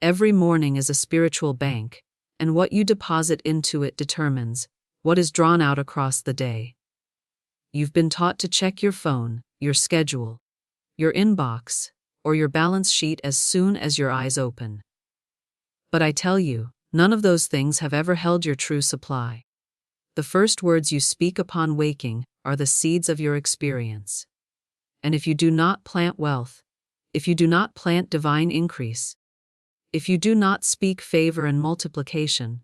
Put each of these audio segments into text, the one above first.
Every morning is a spiritual bank, and what you deposit into it determines what is drawn out across the day. You've been taught to check your phone, your schedule, your inbox, or your balance sheet as soon as your eyes open. But I tell you, none of those things have ever held your true supply. The first words you speak upon waking are the seeds of your experience. And if you do not plant wealth, if you do not plant divine increase, if you do not speak favor and multiplication,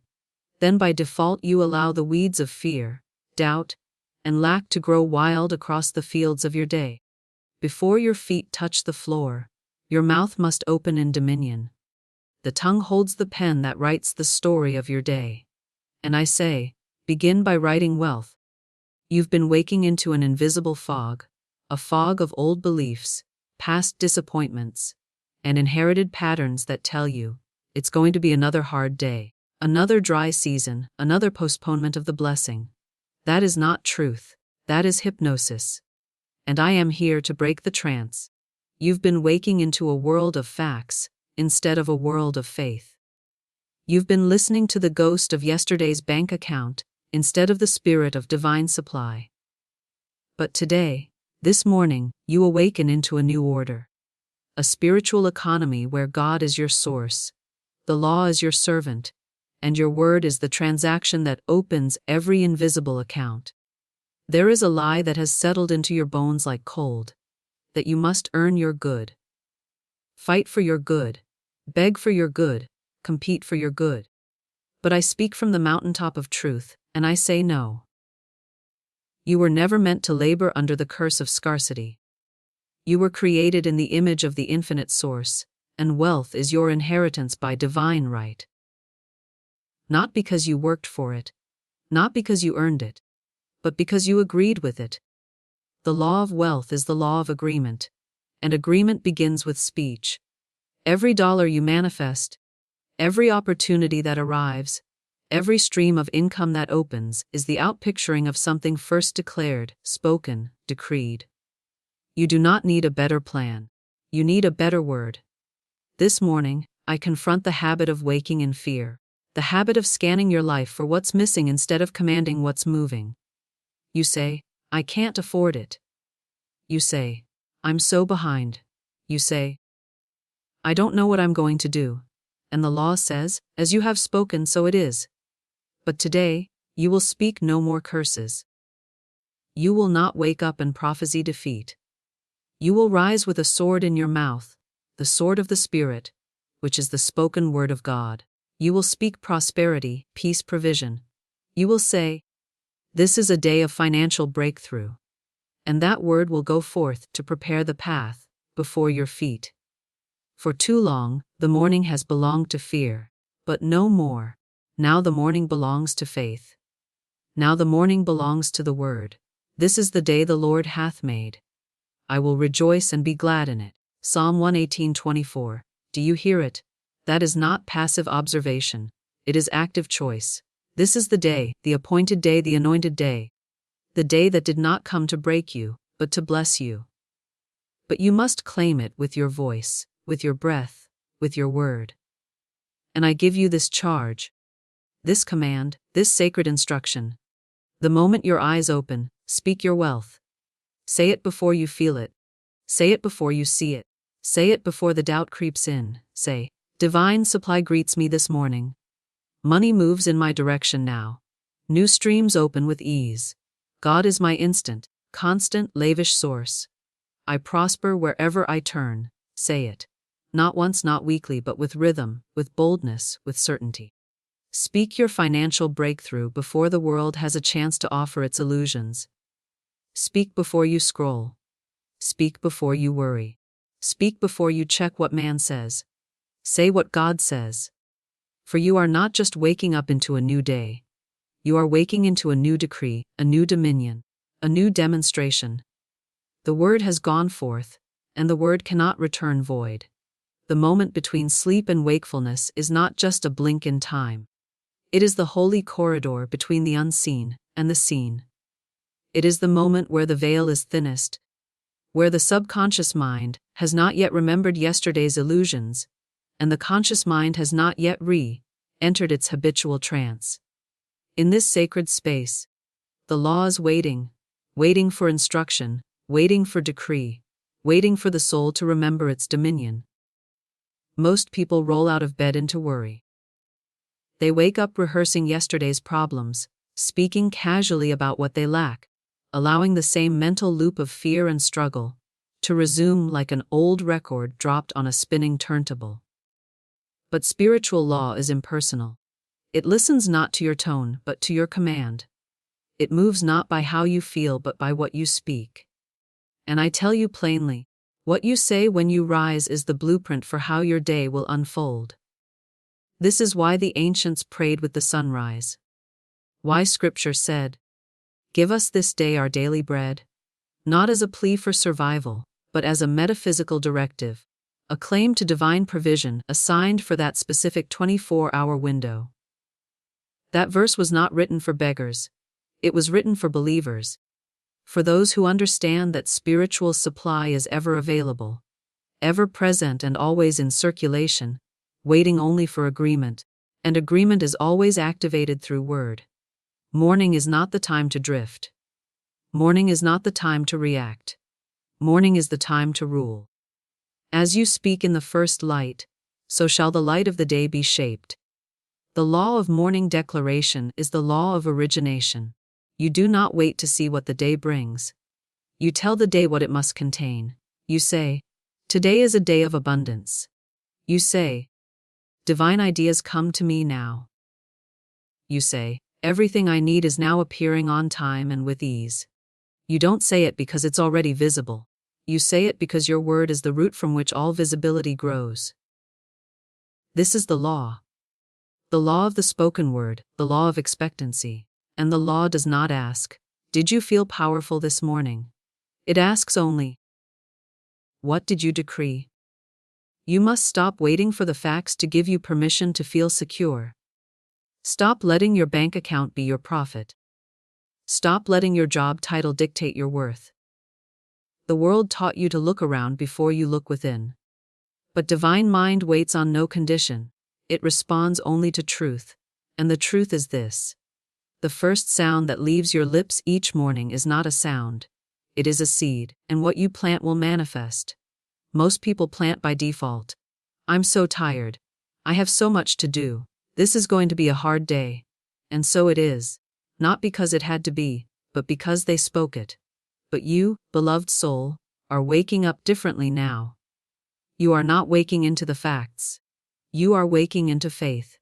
then by default you allow the weeds of fear, doubt, and lack to grow wild across the fields of your day. Before your feet touch the floor, your mouth must open in dominion. The tongue holds the pen that writes the story of your day. And I say, begin by writing wealth. You've been waking into an invisible fog, a fog of old beliefs, past disappointments, and inherited patterns that tell you it's going to be another hard day, another dry season, another postponement of the blessing. That is not truth. That is hypnosis. And I am here to break the trance. You've been waking into a world of facts instead of a world of faith. You've been listening to the ghost of yesterday's bank account instead of the spirit of divine supply. But today, this morning, you awaken into a new order. A spiritual economy where God is your source, the law is your servant, and your word is the transaction that opens every invisible account. There is a lie that has settled into your bones like cold, that you must earn your good. Fight for your good, beg for your good, compete for your good. But I speak from the mountaintop of truth, and I say no. You were never meant to labor under the curse of scarcity. You were created in the image of the infinite source, and wealth is your inheritance by divine right. Not because you worked for it, not because you earned it, but because you agreed with it. The law of wealth is the law of agreement, and agreement begins with speech. Every dollar you manifest, every opportunity that arrives, every stream of income that opens is the outpicturing of something first declared, spoken, decreed. You do not need a better plan. You need a better word. This morning, I confront the habit of waking in fear, the habit of scanning your life for what's missing instead of commanding what's moving. You say, I can't afford it. You say, I'm so behind. You say, I don't know what I'm going to do. And the law says, as you have spoken, so it is. But today, you will speak no more curses. You will not wake up and prophesy defeat. You will rise with a sword in your mouth, the sword of the Spirit, which is the spoken word of God. You will speak prosperity, peace, provision. You will say, this is a day of financial breakthrough. And that word will go forth to prepare the path before your feet. For too long, the morning has belonged to fear, but no more. Now the morning belongs to faith. Now the morning belongs to the word. This is the day the Lord hath made. I will rejoice and be glad in it. Psalm 118:24. Do you hear it? That is not passive observation. It is active choice. This is the day, the appointed day, the anointed day. The day that did not come to break you, but to bless you. But you must claim it with your voice, with your breath, with your word. And I give you this charge, this command, this sacred instruction. The moment your eyes open, speak your wealth. Say it before you feel it. Say it before you see it. Say it before the doubt creeps in. Say, divine supply greets me this morning. Money moves in my direction now. New streams open with ease. God is my instant, constant, lavish source. I prosper wherever I turn. Say it. Not once, not weekly, but with rhythm, with boldness, with certainty. Speak your financial breakthrough before the world has a chance to offer its illusions. Speak before you scroll. Speak before you worry. Speak before you check what man says. Say what God says. For you are not just waking up into a new day. You are waking into a new decree, a new dominion, a new demonstration. The word has gone forth, and the word cannot return void. The moment between sleep and wakefulness is not just a blink in time. It is the holy corridor between the unseen and the seen. It is the moment where the veil is thinnest, where the subconscious mind has not yet remembered yesterday's illusions, and the conscious mind has not yet entered its habitual trance. In this sacred space, the law is waiting for instruction, waiting for decree, waiting for the soul to remember its dominion. Most people roll out of bed into worry. They wake up rehearsing yesterday's problems, speaking casually about what they lack, allowing the same mental loop of fear and struggle to resume like an old record dropped on a spinning turntable. But spiritual law is impersonal. It listens not to your tone, but to your command. It moves not by how you feel, but by what you speak. And I tell you plainly, what you say when you rise is the blueprint for how your day will unfold. This is why the ancients prayed with the sunrise. Why Scripture said, "Give us this day our daily bread," not as a plea for survival, but as a metaphysical directive, a claim to divine provision assigned for that specific 24-hour window. That verse was not written for beggars. It was written for believers, for those who understand that spiritual supply is ever available, ever present and always in circulation, waiting only for agreement, and agreement is always activated through word. Morning is not the time to drift. Morning is not the time to react. Morning is the time to rule. As you speak in the first light, so shall the light of the day be shaped. The law of morning declaration is the law of origination. You do not wait to see what the day brings. You tell the day what it must contain. You say, "Today is a day of abundance." You say, "Divine ideas come to me now." You say, "Everything I need is now appearing on time and with ease." You don't say it because it's already visible. You say it because your word is the root from which all visibility grows. This is the law. The law of the spoken word, the law of expectancy. And the law does not ask, "Did you feel powerful this morning?" It asks only, "What did you decree?" You must stop waiting for the facts to give you permission to feel secure. Stop letting your bank account be your prophet. Stop letting your job title dictate your worth. The world taught you to look around before you look within. But divine mind waits on no condition. It responds only to truth. And the truth is this. The first sound that leaves your lips each morning is not a sound. It is a seed, and what you plant will manifest. Most people plant by default. "I'm so tired. I have so much to do. This is going to be a hard day." And so it is. Not because it had to be, but because they spoke it. But you, beloved soul, are waking up differently now. You are not waking into the facts. You are waking into faith.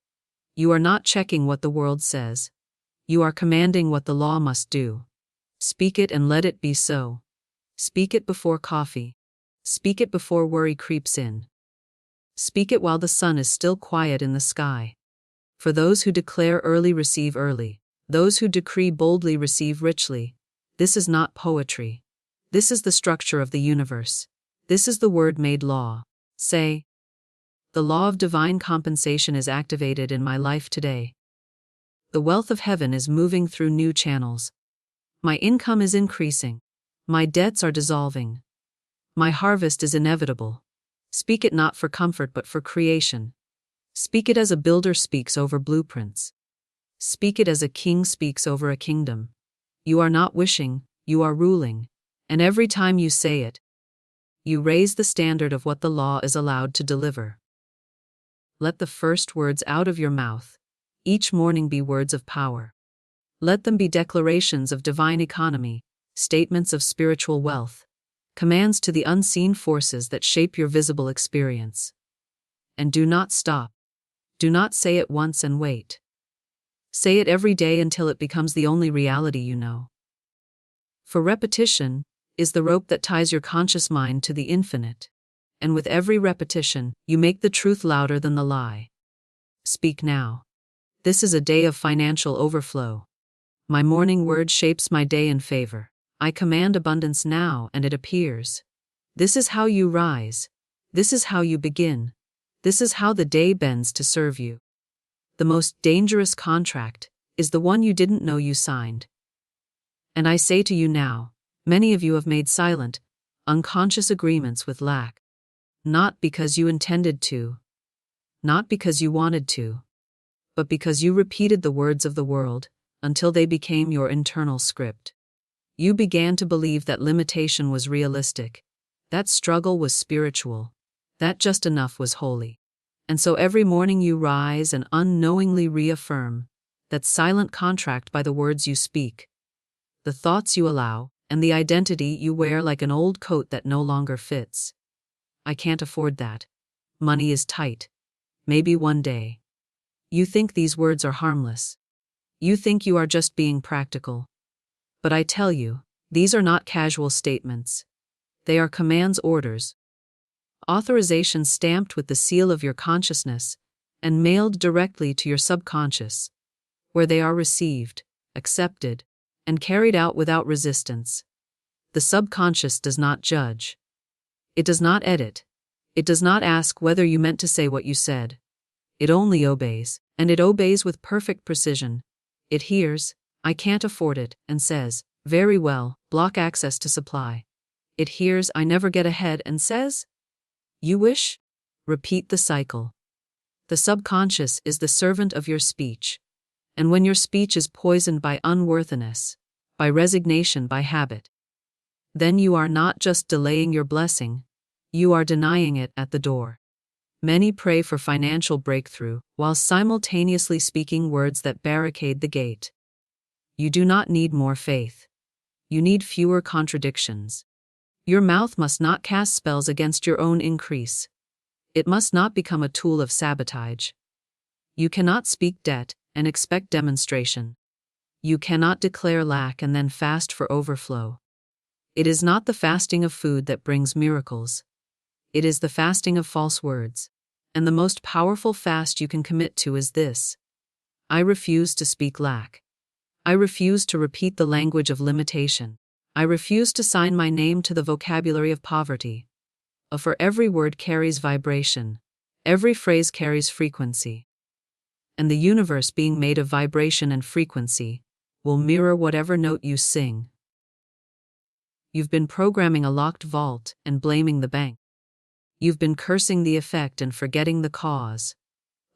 You are not checking what the world says. You are commanding what the law must do. Speak it and let it be so. Speak it before coffee. Speak it before worry creeps in. Speak it while the sun is still quiet in the sky. For those who declare early receive early. Those who decree boldly receive richly. This is not poetry. This is the structure of the universe. This is the word made law. Say, "The law of divine compensation is activated in my life today. The wealth of heaven is moving through new channels. My income is increasing. My debts are dissolving. My harvest is inevitable." Speak it not for comfort but for creation. Speak it as a builder speaks over blueprints. Speak it as a king speaks over a kingdom. You are not wishing, you are ruling. And every time you say it, you raise the standard of what the law is allowed to deliver. Let the first words out of your mouth each morning be words of power. Let them be declarations of divine economy, statements of spiritual wealth, commands to the unseen forces that shape your visible experience. And do not stop. Do not say it once and wait. Say it every day until it becomes the only reality you know. For repetition is the rope that ties your conscious mind to the infinite. And with every repetition, you make the truth louder than the lie. Speak now. This is a day of financial overflow. My morning word shapes my day in favor. I command abundance now and it appears. This is how you rise. This is how you begin. This is how the day bends to serve you. The most dangerous contract is the one you didn't know you signed. And I say to you now, many of you have made silent, unconscious agreements with lack. Not because you intended to, not because you wanted to, but because you repeated the words of the world until they became your internal script. You began to believe that limitation was realistic, that struggle was spiritual, that just enough was holy. And so every morning you rise and unknowingly reaffirm that silent contract by the words you speak, the thoughts you allow, and the identity you wear like an old coat that no longer fits. I can't afford that. Money is tight. Maybe one day. You think these words are harmless. You think you are just being practical. But I tell you, these are not casual statements. They are commands, orders, authorizations stamped with the seal of your consciousness and mailed directly to your subconscious, where they are received, accepted, and carried out without resistance. The subconscious does not judge. It does not edit. It does not ask whether you meant to say what you said. It only obeys, and it obeys with perfect precision. It hears, "I can't afford it," and says, "Very well, block access to supply." It hears, "I never get ahead," and says, "You wish?" Repeat the cycle. The subconscious is the servant of your speech. And when your speech is poisoned by unworthiness, by resignation, by habit, then you are not just delaying your blessing, you are denying it at the door. Many pray for financial breakthrough while simultaneously speaking words that barricade the gate. You do not need more faith. You need fewer contradictions. Your mouth must not cast spells against your own increase. It must not become a tool of sabotage. You cannot speak debt and expect demonstration. You cannot declare lack and then fast for overflow. It is not the fasting of food that brings miracles. It is the fasting of false words. And the most powerful fast you can commit to is this: I refuse to speak lack. I refuse to repeat the language of limitation. I refuse to sign my name to the vocabulary of poverty. For every word carries vibration. Every phrase carries frequency. And the universe, being made of vibration and frequency, will mirror whatever note you sing. You've been programming a locked vault and blaming the bank. You've been cursing the effect and forgetting the cause.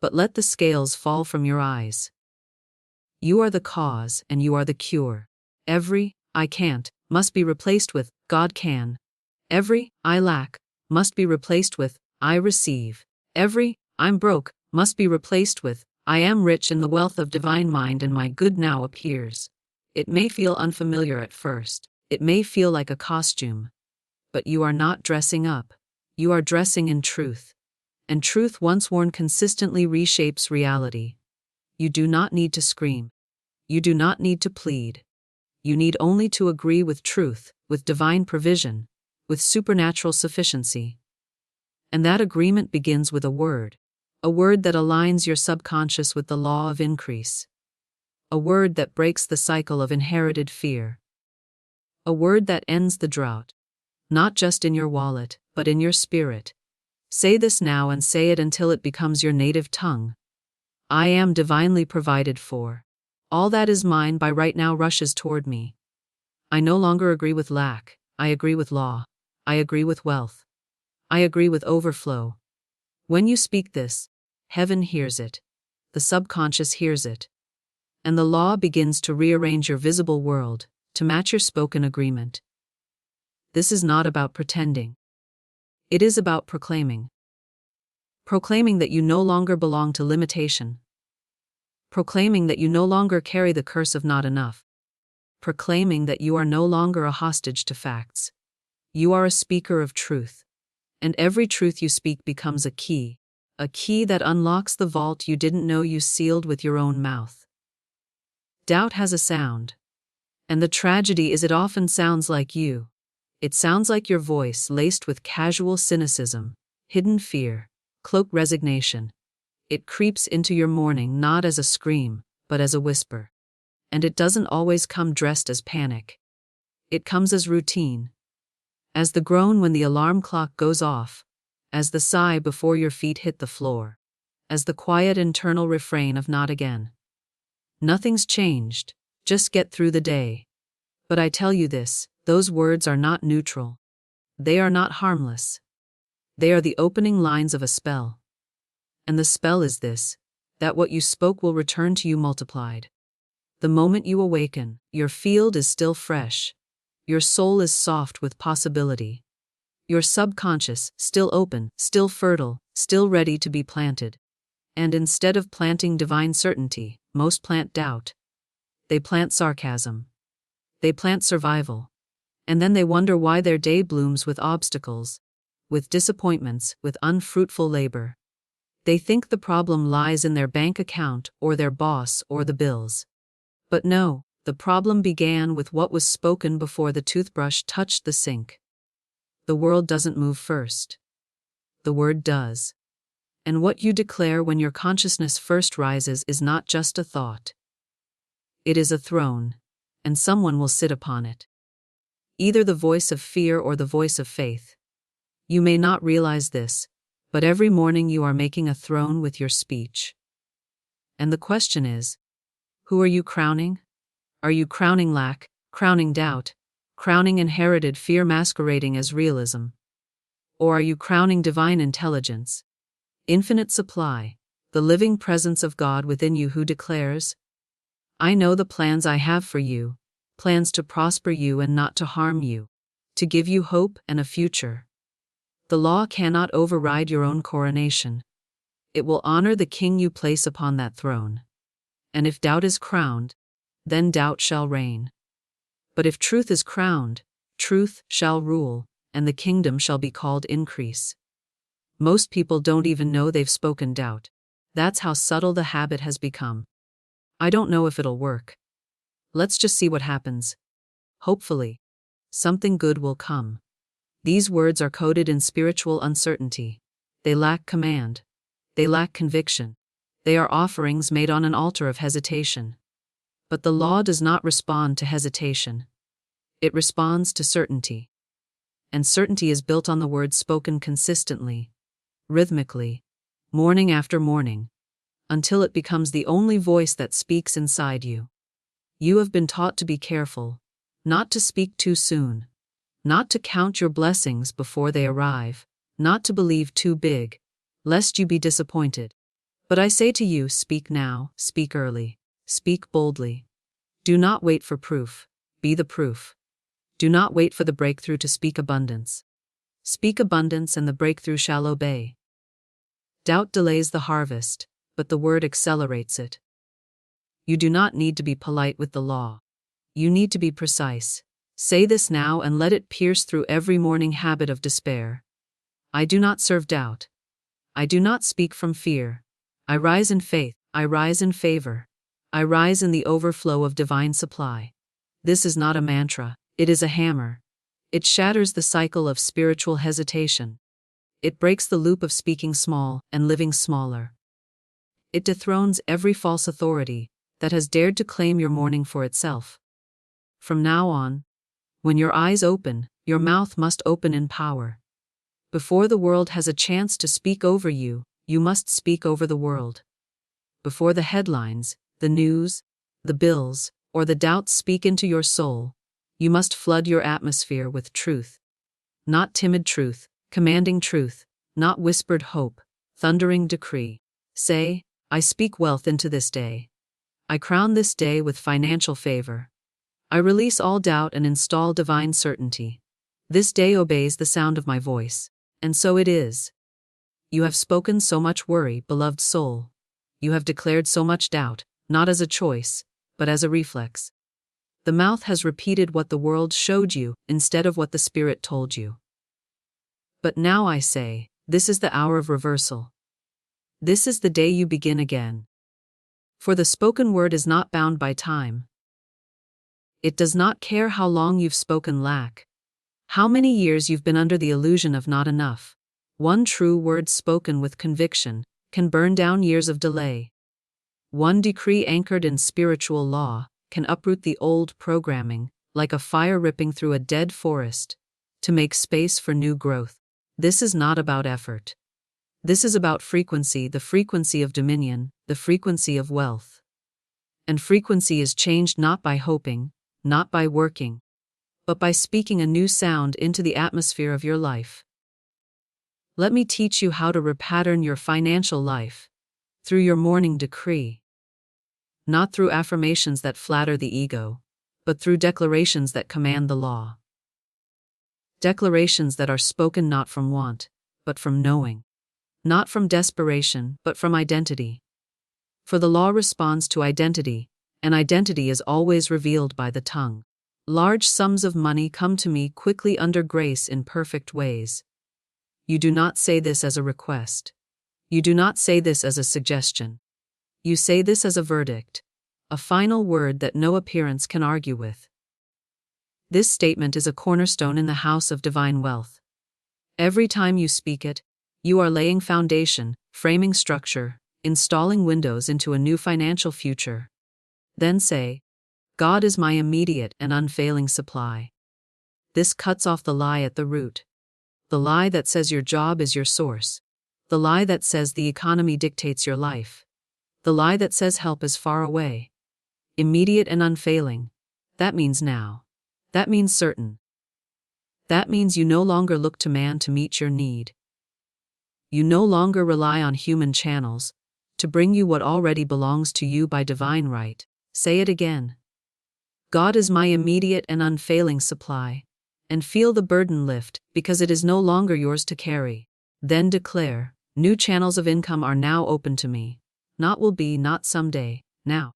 But let the scales fall from your eyes. You are the cause and you are the cure. Every "I can't" must be replaced with "God can." Every "I lack" must be replaced with "I receive." Every "I'm broke" must be replaced with "I am rich in the wealth of divine mind and my good now appears." It may feel unfamiliar at first. It may feel like a costume. But you are not dressing up. You are dressing in truth. And truth, once worn, consistently reshapes reality. You do not need to scream. You do not need to plead. You need only to agree with truth, with divine provision, with supernatural sufficiency. And that agreement begins with a word that aligns your subconscious with the law of increase. A word that breaks the cycle of inherited fear. A word that ends the drought, not just in your wallet, but in your spirit. Say this now and say it until it becomes your native tongue. I am divinely provided for. All that is mine by right now rushes toward me. I no longer agree with lack. I agree with law. I agree with wealth. I agree with overflow. When you speak this, heaven hears it. The subconscious hears it. And the law begins to rearrange your visible world to match your spoken agreement. This is not about pretending. It is about proclaiming. Proclaiming that you no longer belong to limitation. Proclaiming that you no longer carry the curse of not enough. Proclaiming that you are no longer a hostage to facts. You are a speaker of truth. And every truth you speak becomes a key that unlocks the vault you didn't know you sealed with your own mouth. Doubt has a sound. And the tragedy is it often sounds like you. It sounds like your voice laced with casual cynicism, hidden fear, cloaked resignation. It creeps into your morning not as a scream, but as a whisper. And it doesn't always come dressed as panic. It comes as routine. As the groan when the alarm clock goes off. As the sigh before your feet hit the floor. As the quiet internal refrain of "not again." Nothing's changed. Just get through the day. But I tell you this, those words are not neutral. They are not harmless. They are the opening lines of a spell. And the spell is this: that what you spoke will return to you multiplied. The moment you awaken, your field is still fresh. Your soul is soft with possibility. Your subconscious, still open, still fertile, still ready to be planted. And instead of planting divine certainty, most plant doubt. They plant sarcasm. They plant survival. And then they wonder why their day blooms with obstacles, with disappointments, with unfruitful labor. They think the problem lies in their bank account, or their boss, or the bills. But no, the problem began with what was spoken before the toothbrush touched the sink. The world doesn't move first. The word does. And what you declare when your consciousness first rises is not just a thought. It is a throne, and someone will sit upon it. Either the voice of fear or the voice of faith. You may not realize this, but every morning you are making a throne with your speech. And the question is, who are you crowning? Are you crowning lack, crowning doubt, crowning inherited fear masquerading as realism? Or are you crowning divine intelligence, infinite supply, the living presence of God within you who declares, I know the plans I have for you, plans to prosper you and not to harm you, to give you hope and a future. The law cannot override your own coronation. It will honor the king you place upon that throne. And if doubt is crowned, then doubt shall reign. But if truth is crowned, truth shall rule, and the kingdom shall be called increase. Most people don't even know they've spoken doubt. That's how subtle the habit has become. I don't know if it'll work. Let's just see what happens. Hopefully, something good will come. These words are coded in spiritual uncertainty. They lack command. They lack conviction. They are offerings made on an altar of hesitation. But the law does not respond to hesitation. It responds to certainty. And certainty is built on the words spoken consistently, rhythmically, morning after morning, until it becomes the only voice that speaks inside you. You have been taught to be careful, not to speak too soon, not to count your blessings before they arrive, not to believe too big, lest you be disappointed. But I say to you, speak now, speak early, speak boldly. Do not wait for proof, be the proof. Do not wait for the breakthrough to speak abundance. Speak abundance and the breakthrough shall obey. Doubt delays the harvest, but the word accelerates it. You do not need to be polite with the law. You need to be precise. Say this now and let it pierce through every morning habit of despair. I do not serve doubt. I do not speak from fear. I rise in faith. I rise in favor. I rise in the overflow of divine supply. This is not a mantra. It is a hammer. It shatters the cycle of spiritual hesitation. It breaks the loop of speaking small and living smaller. It dethrones every false authority that has dared to claim your morning for itself. From now on, when your eyes open, your mouth must open in power. Before the world has a chance to speak over you, you must speak over the world. Before the headlines, the news, the bills, or the doubts speak into your soul, you must flood your atmosphere with truth. Not timid truth, commanding truth, not whispered hope, thundering decree. Say, I speak wealth into this day. I crown this day with financial favor. I release all doubt and install divine certainty. This day obeys the sound of my voice. And so it is. You have spoken so much worry, beloved soul. You have declared so much doubt, not as a choice, but as a reflex. The mouth has repeated what the world showed you instead of what the Spirit told you. But now I say, this is the hour of reversal. This is the day you begin again. For the spoken word is not bound by time. It does not care how long you've spoken lack, how many years you've been under the illusion of not enough. One true word spoken with conviction can burn down years of delay. One decree anchored in spiritual law can uproot the old programming, like a fire ripping through a dead forest, to make space for new growth. This is not about effort. This is about frequency, the frequency of dominion, the frequency of wealth. And frequency is changed not by hoping, not by working, but by speaking a new sound into the atmosphere of your life. Let me teach you how to repattern your financial life through your morning decree. Not through affirmations that flatter the ego, but through declarations that command the law. Declarations that are spoken not from want, but from knowing. Not from desperation, but from identity. For the law responds to identity, and identity is always revealed by the tongue. Large sums of money come to me quickly under grace in perfect ways. You do not say this as a request. You do not say this as a suggestion. You say this as a verdict, a final word that no appearance can argue with. This statement is a cornerstone in the house of divine wealth. Every time you speak it, you are laying foundation, framing structure, installing windows into a new financial future. Then say, God is my immediate and unfailing supply. This cuts off the lie at the root. The lie that says your job is your source. The lie that says the economy dictates your life. The lie that says help is far away. Immediate and unfailing. That means now. That means certain. That means you no longer look to man to meet your need. You no longer rely on human channels to bring you what already belongs to you by divine right. Say it again. God is my immediate and unfailing supply, and feel the burden lift because it is no longer yours to carry. Then declare, new channels of income are now open to me. Not will be, not someday, now.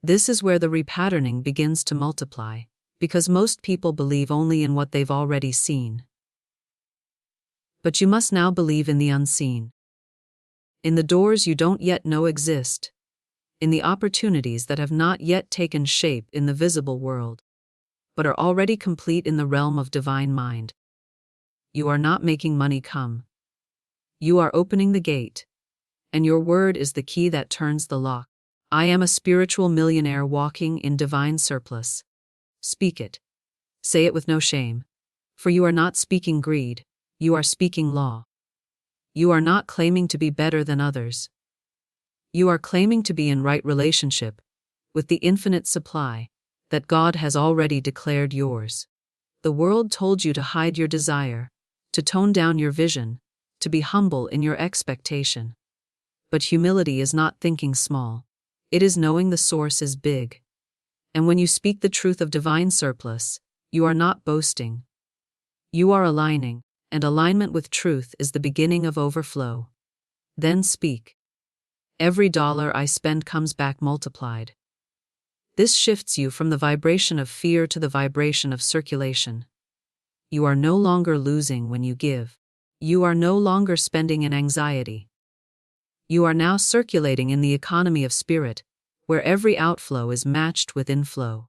This is where the repatterning begins to multiply, because most people believe only in what they've already seen. But you must now believe in the unseen. In the doors you don't yet know exist. In the opportunities that have not yet taken shape in the visible world, but are already complete in the realm of divine mind. You are not making money come. You are opening the gate, and your word is the key that turns the lock. I am a spiritual millionaire walking in divine surplus. Speak it. Say it with no shame, for you are not speaking greed, you are speaking law. You are not claiming to be better than others. You are claiming to be in right relationship with the infinite supply that God has already declared yours. The world told you to hide your desire, to tone down your vision, to be humble in your expectation. But humility is not thinking small. It is knowing the source is big. And when you speak the truth of divine surplus, you are not boasting. You are aligning, and alignment with truth is the beginning of overflow. Then speak. Every dollar I spend comes back multiplied. This shifts you from the vibration of fear to the vibration of circulation. You are no longer losing when you give. You are no longer spending in anxiety. You are now circulating in the economy of spirit, where every outflow is matched with inflow.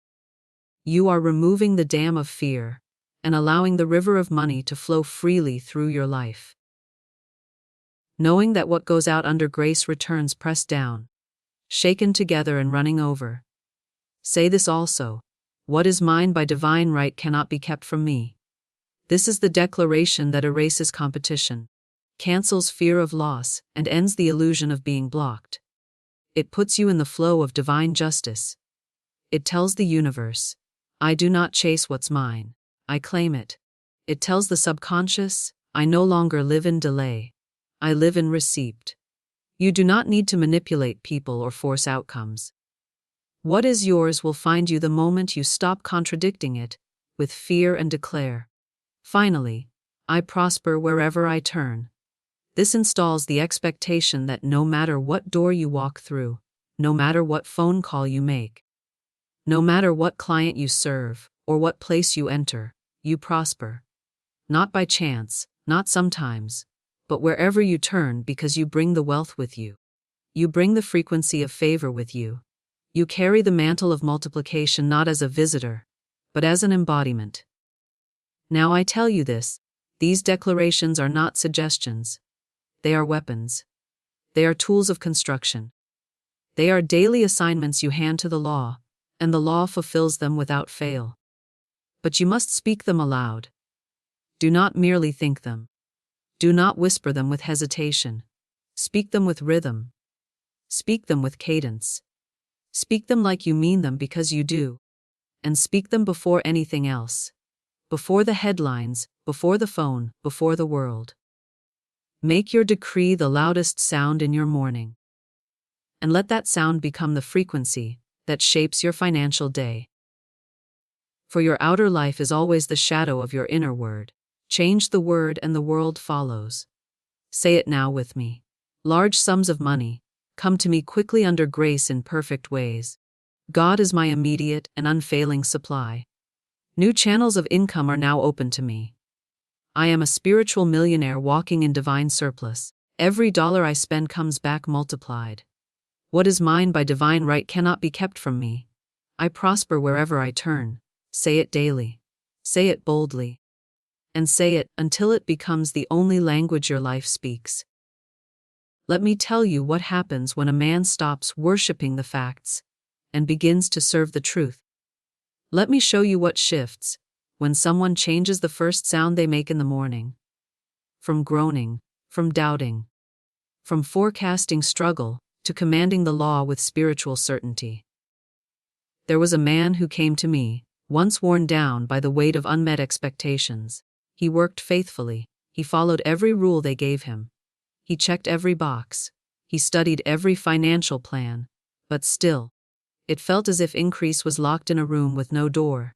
You are removing the dam of fear and allowing the river of money to flow freely through your life. Knowing that what goes out under grace returns pressed down, shaken together and running over. Say this also, what is mine by divine right cannot be kept from me. This is the declaration that erases competition, cancels fear of loss, and ends the illusion of being blocked. It puts you in the flow of divine justice. It tells the universe, I do not chase what's mine, I claim it. It tells the subconscious, I no longer live in delay, I live in receipt. You do not need to manipulate people or force outcomes. What is yours will find you the moment you stop contradicting it with fear and declare, finally, I prosper wherever I turn. This installs the expectation that no matter what door you walk through, no matter what phone call you make, no matter what client you serve or what place you enter, you prosper. Not by chance, not sometimes, but wherever you turn because you bring the wealth with you. You bring the frequency of favor with you. You carry the mantle of multiplication not as a visitor, but as an embodiment. Now I tell you this, these declarations are not suggestions. They are weapons. They are tools of construction. They are daily assignments you hand to the law, and the law fulfills them without fail. But you must speak them aloud. Do not merely think them. Do not whisper them with hesitation. Speak them with rhythm. Speak them with cadence. Speak them like you mean them because you do. And speak them before anything else. Before the headlines, before the phone, before the world. Make your decree the loudest sound in your morning. And let that sound become the frequency that shapes your financial day. For your outer life is always the shadow of your inner word. Change the word and the world follows. Say it now with me. Large sums of money come to me quickly under grace in perfect ways. God is my immediate and unfailing supply. New channels of income are now open to me. I am a spiritual millionaire walking in divine surplus. Every dollar I spend comes back multiplied. What is mine by divine right cannot be kept from me. I prosper wherever I turn. Say it daily. Say it boldly. And say it until it becomes the only language your life speaks. Let me tell you what happens when a man stops worshiping the facts and begins to serve the truth. Let me show you what shifts when someone changes the first sound they make in the morning. From groaning, from doubting, from forecasting struggle, to commanding the law with spiritual certainty. There was a man who came to me, once worn down by the weight of unmet expectations. He worked faithfully, he followed every rule they gave him. He checked every box, he studied every financial plan, but still, it felt as if increase was locked in a room with no door.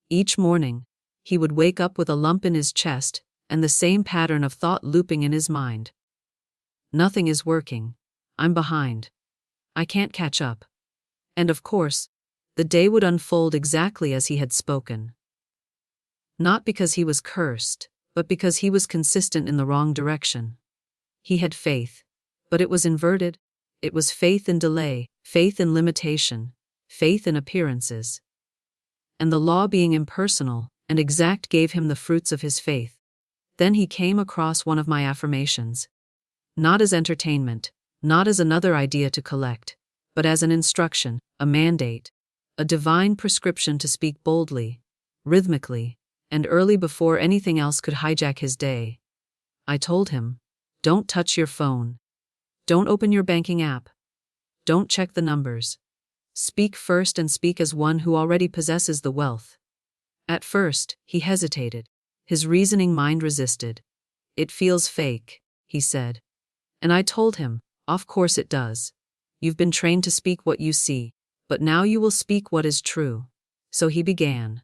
Each morning, he would wake up with a lump in his chest and the same pattern of thought looping in his mind. Nothing is working. I'm behind. I can't catch up. And of course, the day would unfold exactly as he had spoken. Not because he was cursed, but because he was consistent in the wrong direction. He had faith, but it was inverted. It was faith in delay, faith in limitation, faith in appearances. And the law being impersonal and exact gave him the fruits of his faith. Then he came across one of my affirmations. Not as entertainment, not as another idea to collect, but as an instruction, a mandate, a divine prescription to speak boldly, rhythmically, and early before anything else could hijack his day. I told him, don't touch your phone. Don't open your banking app. Don't check the numbers. Speak first and speak as one who already possesses the wealth. At first, he hesitated. His reasoning mind resisted. It feels fake, he said. And I told him, of course it does. You've been trained to speak what you see, but now you will speak what is true. So he began.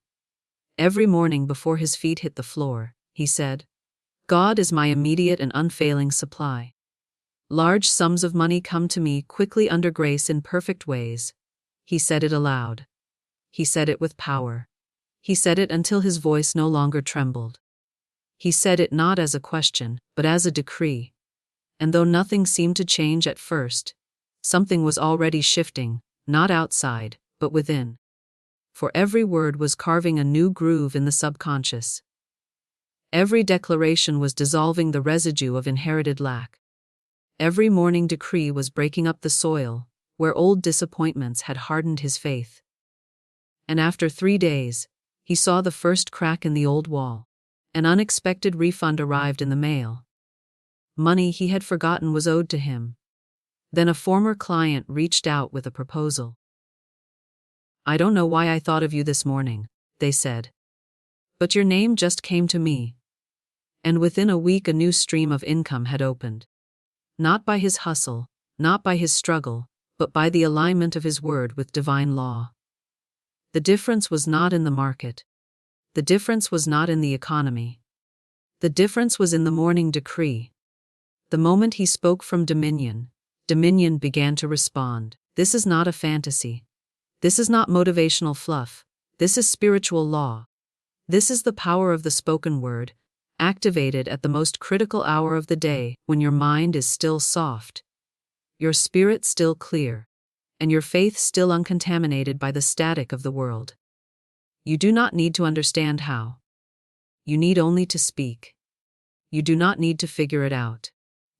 Every morning before his feet hit the floor, he said, God is my immediate and unfailing supply. Large sums of money come to me quickly under grace in perfect ways. He said it aloud. He said it with power. He said it until his voice no longer trembled. He said it not as a question, but as a decree. And though nothing seemed to change at first, something was already shifting, not outside, but within. For every word was carving a new groove in the subconscious. Every declaration was dissolving the residue of inherited lack. Every morning decree was breaking up the soil, where old disappointments had hardened his faith. And after 3 days, he saw the first crack in the old wall. An unexpected refund arrived in the mail. Money he had forgotten was owed to him. Then a former client reached out with a proposal. I don't know why I thought of you this morning, they said. But your name just came to me. And within a week a new stream of income had opened. Not by his hustle, not by his struggle, but by the alignment of his word with divine law. The difference was not in the market. The difference was not in the economy. The difference was in the morning decree. The moment he spoke from dominion, dominion began to respond. This is not a fantasy. This is not motivational fluff. This is spiritual law. This is the power of the spoken word, activated at the most critical hour of the day, when your mind is still soft, your spirit still clear, and your faith still uncontaminated by the static of the world. You do not need to understand how. You need only to speak. You do not need to figure it out.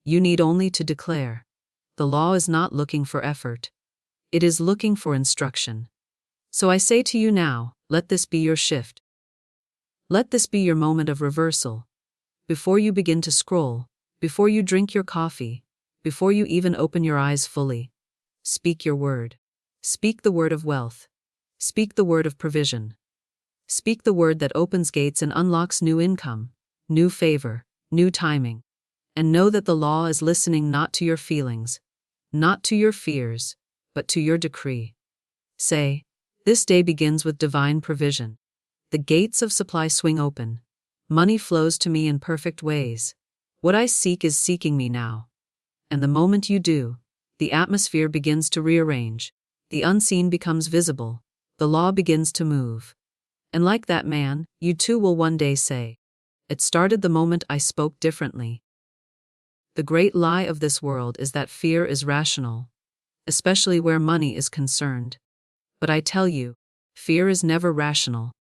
You need only to declare. The law is not looking for effort. It is looking for instruction. So I say to you now, let this be your shift. Let this be your moment of reversal. Before you begin to scroll, before you drink your coffee, before you even open your eyes fully, speak your word. Speak the word of wealth. Speak the word of provision. Speak the word that opens gates and unlocks new income, new favor, new timing. And know that the law is listening not to your feelings, not to your fears, but to your decree. Say, this day begins with divine provision. The gates of supply swing open. Money flows to me in perfect ways. What I seek is seeking me now. And the moment you do, the atmosphere begins to rearrange. The unseen becomes visible. The law begins to move. And like that man, you too will one day say, it started the moment I spoke differently. The great lie of this world is that fear is rational, especially where money is concerned. But I tell you, fear is never rational.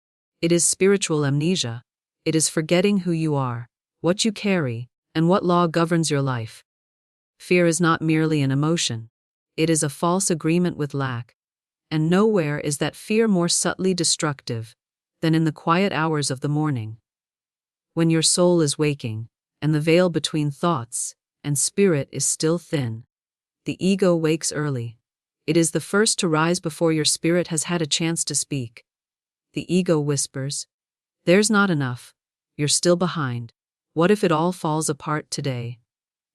It is spiritual amnesia. It is forgetting who you are, what you carry, and what law governs your life. Fear is not merely an emotion. It is a false agreement with lack. And nowhere is that fear more subtly destructive than in the quiet hours of the morning. When your soul is waking, and the veil between thoughts and spirit is still thin, the ego wakes early. It is the first to rise before your spirit has had a chance to speak. The ego whispers, there's not enough. You're still behind. What if it all falls apart today?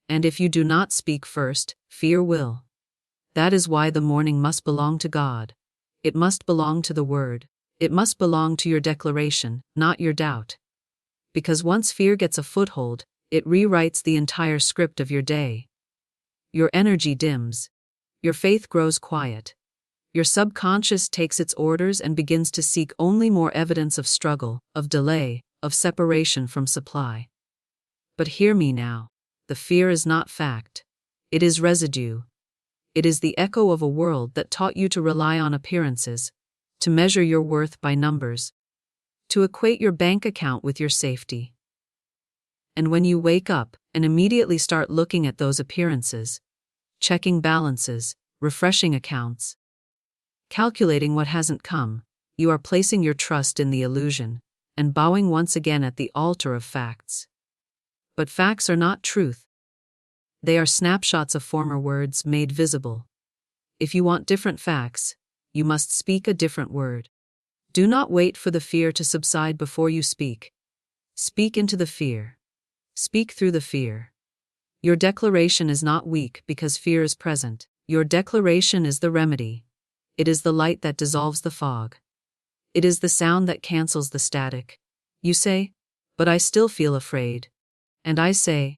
And if you do not speak first, fear will. That is why the morning must belong to God. It must belong to the Word. It must belong to your declaration, not your doubt. Because once fear gets a foothold, it rewrites the entire script of your day. Your energy dims. Your faith grows quiet. Your subconscious takes its orders and begins to seek only more evidence of struggle, of delay, of separation from supply. But hear me now. The fear is not fact. It is residue. It is the echo of a world that taught you to rely on appearances, to measure your worth by numbers, to equate your bank account with your safety. And when you wake up and immediately start looking at those appearances, checking balances, refreshing accounts, calculating what hasn't come, you are placing your trust in the illusion and bowing once again at the altar of facts. But facts are not truth. They are snapshots of former words made visible. If you want different facts, you must speak a different word. Do not wait for the fear to subside before you speak. Speak into the fear. Speak through the fear. Your declaration is not weak because fear is present. Your declaration is the remedy. It is the light that dissolves the fog. It is the sound that cancels the static. You say, but I still feel afraid. And I say,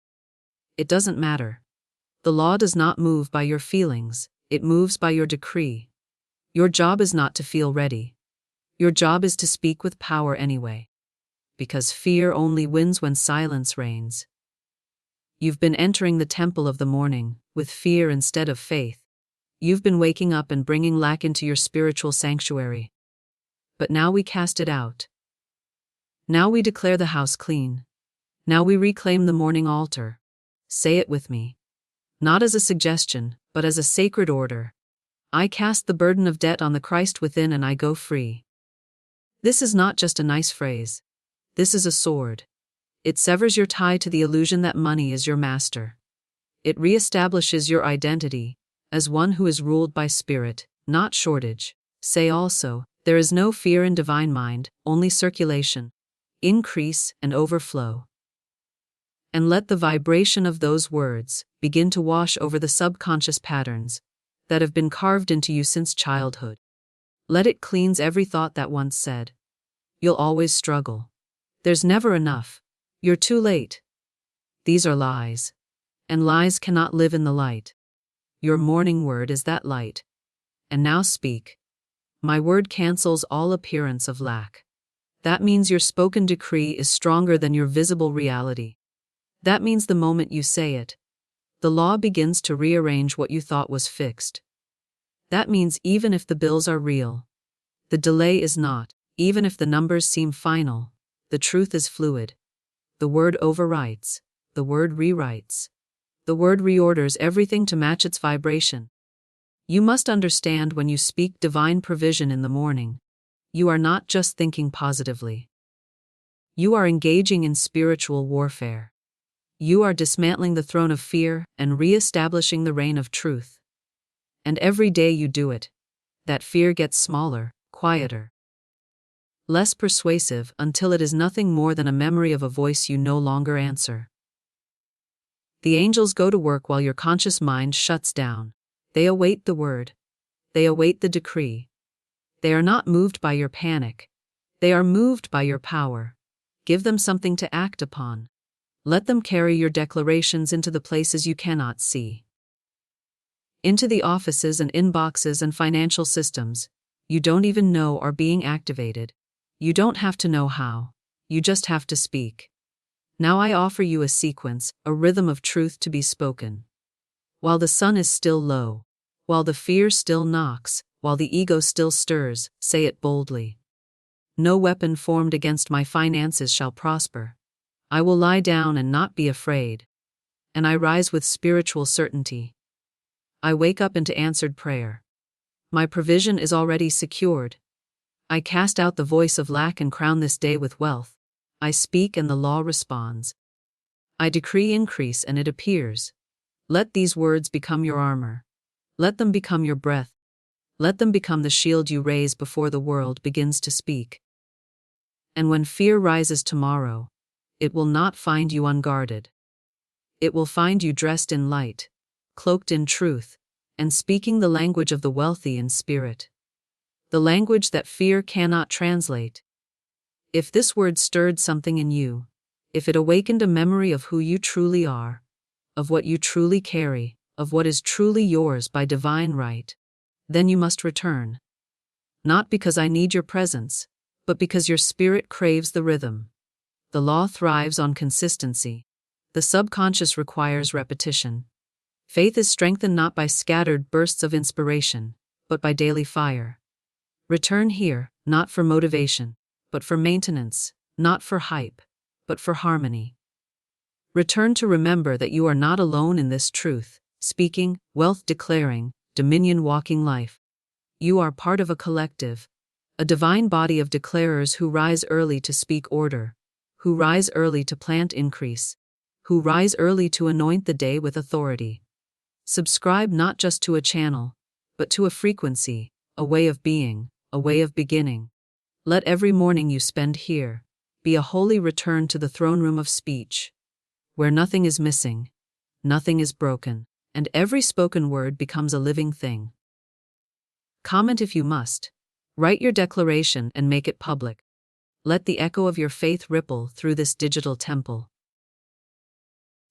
it doesn't matter. The law does not move by your feelings, it moves by your decree. Your job is not to feel ready. Your job is to speak with power anyway. Because fear only wins when silence reigns. You've been entering the temple of the morning with fear instead of faith. You've been waking up and bringing lack into your spiritual sanctuary. But now we cast it out. Now we declare the house clean. Now we reclaim the morning altar. Say it with me. Not as a suggestion, but as a sacred order. I cast the burden of debt on the Christ within and I go free. This is not just a nice phrase. This is a sword. It severs your tie to the illusion that money is your master. It reestablishes your identity as one who is ruled by spirit, not shortage. Say also, there is no fear in divine mind, only circulation, increase and overflow. And let the vibration of those words begin to wash over the subconscious patterns that have been carved into you since childhood. Let it cleanse every thought that once said, you'll always struggle. There's never enough. You're too late. These are lies. And lies cannot live in the light. Your morning word is that light. And now speak. My word cancels all appearance of lack. That means your spoken decree is stronger than your visible reality. That means the moment you say it, the law begins to rearrange what you thought was fixed. That means even if the bills are real, the delay is not. Even if the numbers seem final, the truth is fluid. The word overwrites. The word rewrites. The word reorders everything to match its vibration. You must understand when you speak divine provision in the morning, you are not just thinking positively. You are engaging in spiritual warfare. You are dismantling the throne of fear and re-establishing the reign of truth. And every day you do it, that fear gets smaller, quieter, less persuasive until it is nothing more than a memory of a voice you no longer answer. The angels go to work while your conscious mind shuts down. They await the word. They await the decree. They are not moved by your panic. They are moved by your power. Give them something to act upon. Let them carry your declarations into the places you cannot see. Into the offices and inboxes and financial systems you don't even know are being activated. You don't have to know how. You just have to speak. Now I offer you a sequence, a rhythm of truth to be spoken. While the sun is still low, while the fear still knocks, while the ego still stirs, say it boldly. No weapon formed against my finances shall prosper. I will lie down and not be afraid. And I rise with spiritual certainty. I wake up into answered prayer. My provision is already secured. I cast out the voice of lack and crown this day with wealth. I speak and the law responds. I decree increase and it appears. Let these words become your armor. Let them become your breath. Let them become the shield you raise before the world begins to speak. And when fear rises tomorrow, it will not find you unguarded. It will find you dressed in light, cloaked in truth, and speaking the language of the wealthy in spirit. The language that fear cannot translate. If this word stirred something in you, if it awakened a memory of who you truly are, of what you truly carry, of what is truly yours by divine right, then you must return. Not because I need your presence, but because your spirit craves the rhythm. The law thrives on consistency. The subconscious requires repetition. Faith is strengthened not by scattered bursts of inspiration, but by daily fire. Return here, not for motivation, but for maintenance, not for hype, but for harmony. Return to remember that you are not alone in this truth, speaking, wealth declaring, dominion walking life. You are part of a collective, a divine body of declarers who rise early to speak order, who rise early to plant increase, who rise early to anoint the day with authority. Subscribe not just to a channel, but to a frequency, a way of being, a way of beginning. Let every morning you spend here be a holy return to the throne room of speech, where nothing is missing, nothing is broken, and every spoken word becomes a living thing. Comment if you must. Write your declaration and make it public. Let the echo of your faith ripple through this digital temple.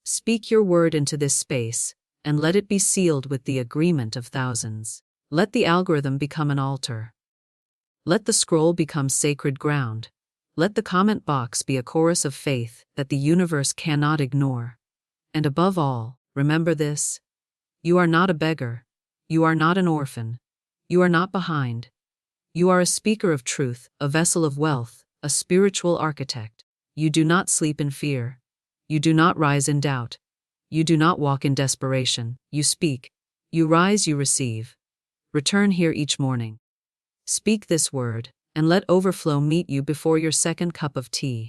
Speak your word into this space, and let it be sealed with the agreement of thousands. Let the algorithm become an altar. Let the scroll become sacred ground. Let the comment box be a chorus of faith that the universe cannot ignore. And above all, remember this. You are not a beggar. You are not an orphan. You are not behind. You are a speaker of truth, a vessel of wealth, a spiritual architect. You do not sleep in fear. You do not rise in doubt. You do not walk in desperation. You speak. You rise, you receive. Return here each morning. Speak this word, and let overflow meet you before your second cup of tea.